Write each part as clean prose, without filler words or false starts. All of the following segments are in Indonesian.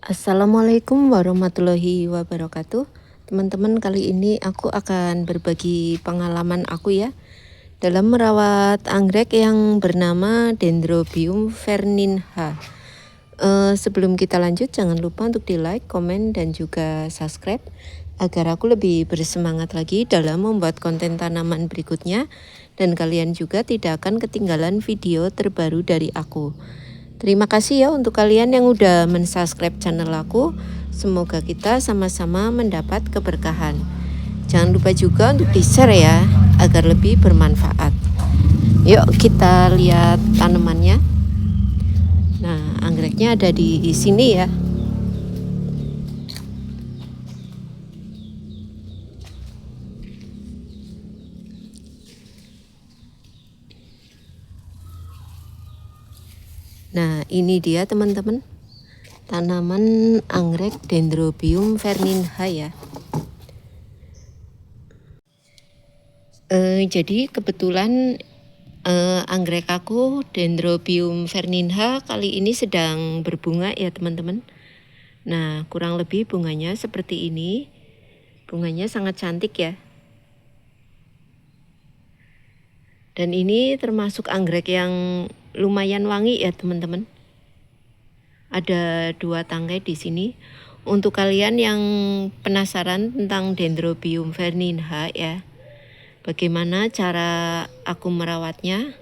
Assalamualaikum warahmatullahi wabarakatuh. Teman-teman, kali ini aku akan berbagi pengalaman aku ya dalam merawat anggrek yang bernama Dendrobium verninha. Sebelum kita lanjut, jangan lupa untuk di like, komen, dan juga subscribe agar aku lebih bersemangat lagi dalam membuat konten tanaman berikutnya dan kalian juga tidak akan ketinggalan video terbaru dari aku. Terima kasih ya untuk kalian yang udah mensubscribe channel aku. Semoga kita sama-sama mendapat keberkahan. Jangan lupa juga untuk di-share ya, agar lebih bermanfaat. Yuk kita lihat tanamannya. Nah, anggreknya ada di sini ya. Nah, ini dia teman-teman, tanaman anggrek Dendrobium verninha ya. Jadi kebetulan anggrek aku Dendrobium verninha kali ini sedang berbunga ya teman-teman. Nah, kurang lebih bunganya seperti ini. Bunganya sangat cantik ya. Dan ini termasuk anggrek yang lumayan wangi ya teman-teman. Ada 2 tangkai di sini. Untuk kalian yang penasaran tentang Dendrobium verninha ya, bagaimana cara aku merawatnya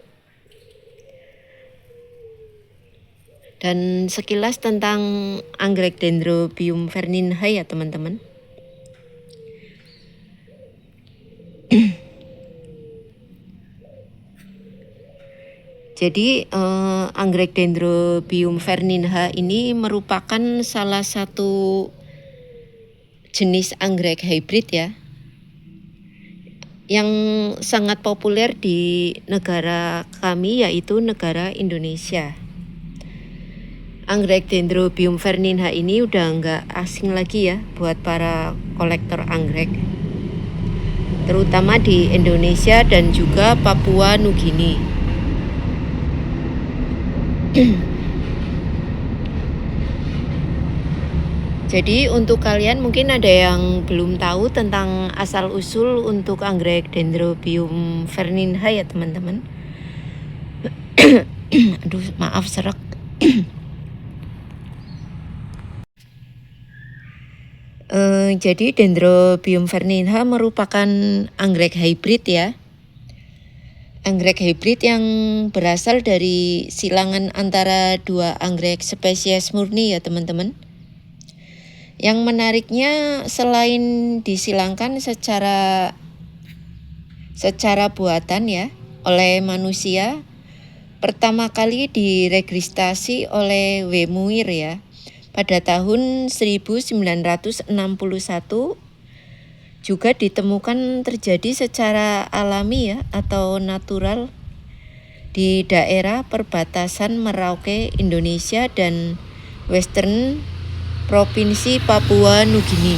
dan sekilas tentang anggrek Dendrobium verninha ya teman-teman. Jadi anggrek Dendrobium verninha ini merupakan salah satu jenis anggrek hybrid ya, yang sangat populer di negara kami yaitu negara Indonesia. Anggrek Dendrobium verninha ini udah nggak asing lagi ya buat para kolektor anggrek, terutama di Indonesia dan juga Papua Nugini. Jadi untuk kalian mungkin ada yang belum tahu tentang asal-usul untuk anggrek Dendrobium verninha ya teman-teman. Aduh, maaf serak. Jadi Dendrobium verninha merupakan anggrek hybrid ya. Anggrek hybrid yang berasal dari silangan antara 2 anggrek spesies murni ya teman-teman. Yang menariknya selain disilangkan secara buatan ya oleh manusia, pertama kali diregistrasi oleh W. Muir ya pada tahun 1961, juga ditemukan terjadi secara alami ya atau natural di daerah perbatasan Merauke, Indonesia dan Western Provinsi Papua Nugini.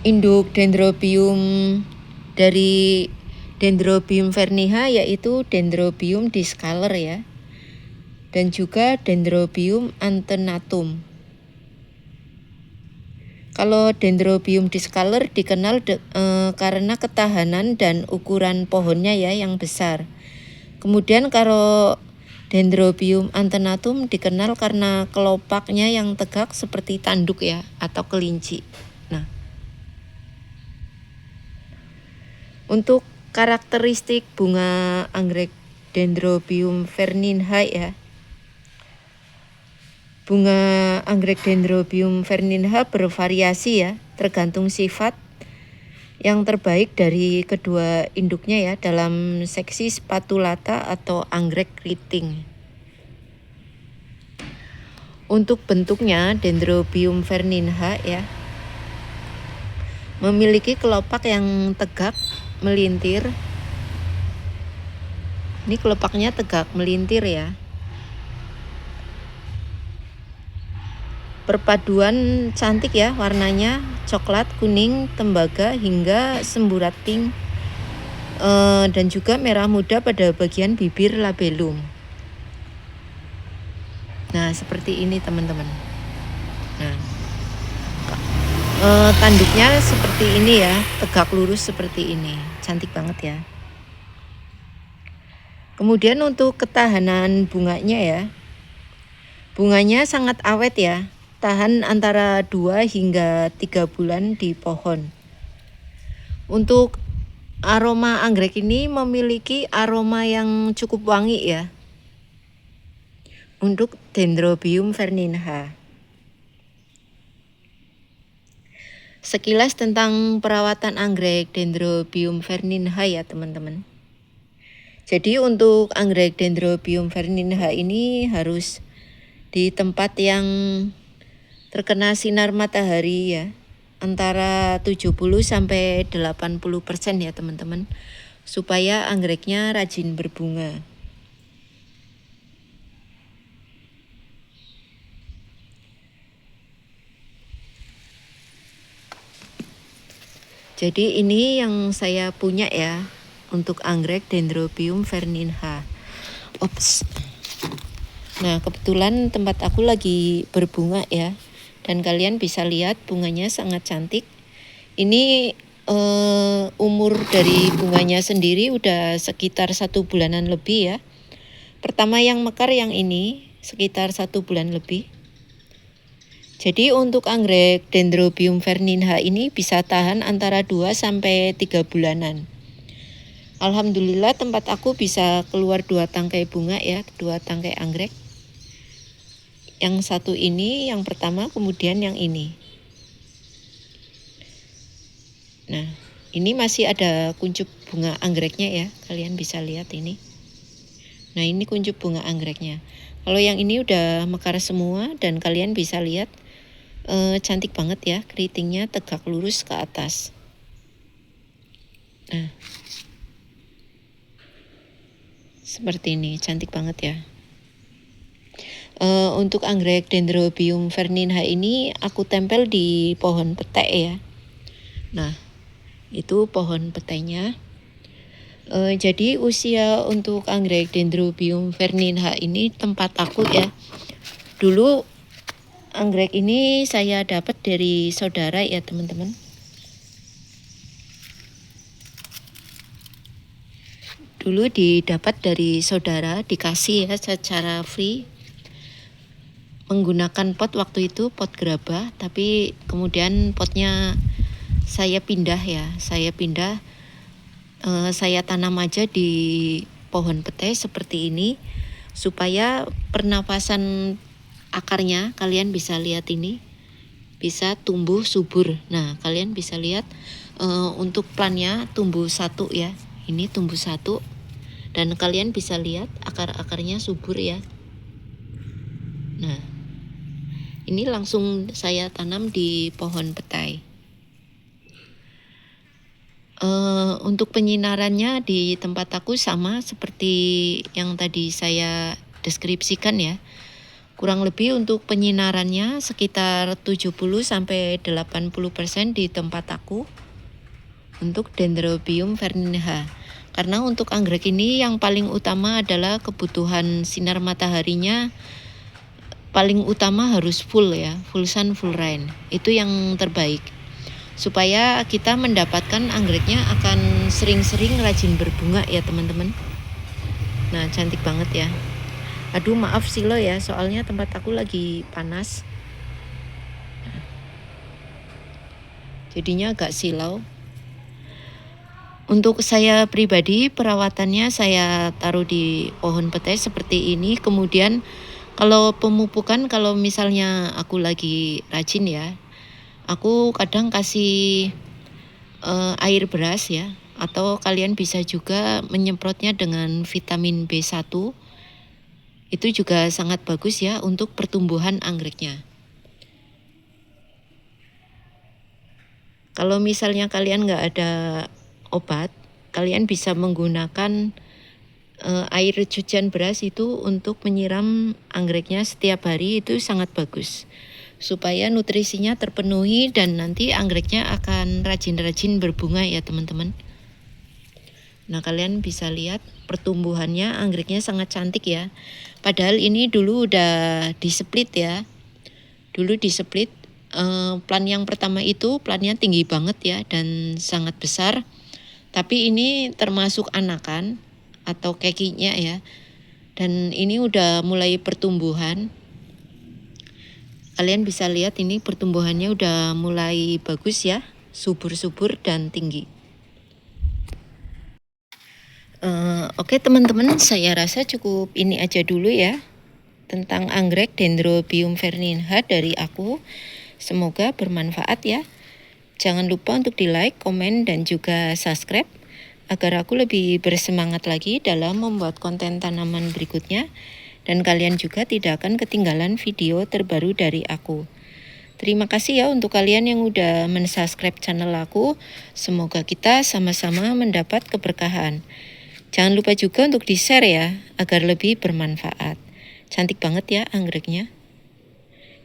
Induk Dendrobium dari Dendrobium verninha yaitu Dendrobium discolor ya, dan juga Dendrobium antenatum. Kalau Dendrobium discolor dikenal karena ketahanan dan ukuran pohonnya ya yang besar. Kemudian kalau Dendrobium antenatum dikenal karena kelopaknya yang tegak seperti tanduk ya atau kelinci. Nah, untuk karakteristik bunga anggrek Dendrobium verninha ya, bunga anggrek Dendrobium verninha bervariasi ya, tergantung sifat yang terbaik dari kedua induknya ya dalam seksi spatulata atau anggrek keriting. Untuk bentuknya Dendrobium verninha ya memiliki kelopak yang tegak melintir. Ini kelopaknya tegak melintir ya. Perpaduan cantik ya warnanya, coklat, kuning, tembaga hingga semburat pink, dan juga merah muda pada bagian bibir labellum. Nah, seperti ini teman-teman. Nah, tanduknya seperti ini ya, tegak lurus seperti ini. Cantik banget ya. Kemudian untuk ketahanan bunganya ya. Bunganya sangat awet ya. Tahan antara 2 hingga 3 bulan di pohon. Untuk aroma anggrek ini memiliki aroma yang cukup wangi ya. Untuk Dendrobium verninha. Sekilas tentang perawatan anggrek Dendrobium verninha ya teman-teman. Jadi untuk anggrek Dendrobium verninha ini harus di tempat yang terkena sinar matahari ya. Antara 70 sampai 80% ya teman-teman. Supaya anggreknya rajin berbunga. Jadi ini yang saya punya ya untuk anggrek Dendrobium verninha. Ops. Nah, kebetulan tempat aku lagi berbunga ya. Dan kalian bisa lihat bunganya sangat cantik. Ini umur dari bunganya sendiri udah sekitar 1 bulanan lebih ya. Pertama yang mekar yang ini sekitar 1 bulan lebih. Jadi untuk anggrek Dendrobium verninha ini bisa tahan antara 2 sampai 3 bulanan. Alhamdulillah tempat aku bisa keluar 2 tangkai bunga ya, 2 tangkai anggrek. Yang satu ini, yang pertama, kemudian yang ini. Nah, ini masih ada kuncup bunga anggreknya ya, kalian bisa lihat ini. Nah, ini kuncup bunga anggreknya. Kalau yang ini udah mekar semua dan kalian bisa lihat cantik banget ya, keritingnya tegak lurus ke atas. Nah, seperti ini, cantik banget ya. Untuk anggrek Dendrobium verninha ini aku tempel di pohon petai ya. Nah, itu pohon petainya. Jadi usia untuk anggrek Dendrobium verninha ini tempat aku ya. Dulu anggrek ini saya dapat dari saudara ya teman-teman. Dulu didapat dari saudara, dikasih ya secara free. Menggunakan pot waktu itu, pot gerabah, tapi kemudian potnya saya pindah ya. Saya pindah, saya tanam aja di pohon petai seperti ini. Supaya pernapasan akarnya, kalian bisa lihat ini, bisa tumbuh subur. Nah, kalian bisa lihat untuk plannya tumbuh 1 ya. Ini tumbuh 1. Dan kalian bisa lihat akar-akarnya subur ya. Nah, ini langsung saya tanam di pohon petai. Untuk penyinarannya di tempat aku sama seperti yang tadi saya deskripsikan ya. Kurang lebih untuk penyinarannya sekitar 70 sampai 80% di tempat aku untuk Dendrobium verninha. Karena untuk anggrek ini yang paling utama adalah kebutuhan sinar mataharinya paling utama harus full ya, full sun, full rain. Itu yang terbaik. Supaya kita mendapatkan anggreknya akan sering-sering rajin berbunga ya teman-teman. Nah, cantik banget ya. Aduh, maaf sih lo ya, soalnya tempat aku lagi panas. Jadinya agak silau. Untuk saya pribadi, perawatannya saya taruh di pohon petai seperti ini. Kemudian kalau pemupukan, kalau misalnya aku lagi rajin ya, aku kadang kasih air beras ya. Atau kalian bisa juga menyemprotnya dengan vitamin B1. Itu juga sangat bagus ya untuk pertumbuhan anggreknya. Kalau misalnya kalian nggak ada obat, kalian bisa menggunakan air cucian beras itu untuk menyiram anggreknya setiap hari, itu sangat bagus. Supaya nutrisinya terpenuhi dan nanti anggreknya akan rajin-rajin berbunga ya teman-teman. Nah, kalian bisa lihat pertumbuhannya, anggreknya sangat cantik ya. Padahal ini dulu udah di-split ya. Dulu di-split, plan yang pertama itu plannya tinggi banget ya dan sangat besar. Tapi ini termasuk anakan atau kekinya ya. Dan ini udah mulai pertumbuhan. Kalian bisa lihat ini pertumbuhannya udah mulai bagus ya, subur-subur dan tinggi. Oke teman-teman, saya rasa cukup ini aja dulu ya tentang anggrek Dendrobium verniha dari aku. Semoga bermanfaat ya. Jangan lupa untuk di like, komen, dan juga subscribe agar aku lebih bersemangat lagi dalam membuat konten tanaman berikutnya, dan kalian juga tidak akan ketinggalan video terbaru dari aku. Terima kasih ya untuk kalian yang udah mensubscribe channel aku. Semoga kita sama-sama mendapat keberkahan. Jangan lupa juga untuk di-share ya, agar lebih bermanfaat. Cantik banget ya anggreknya.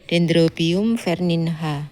Dendrobium verniha.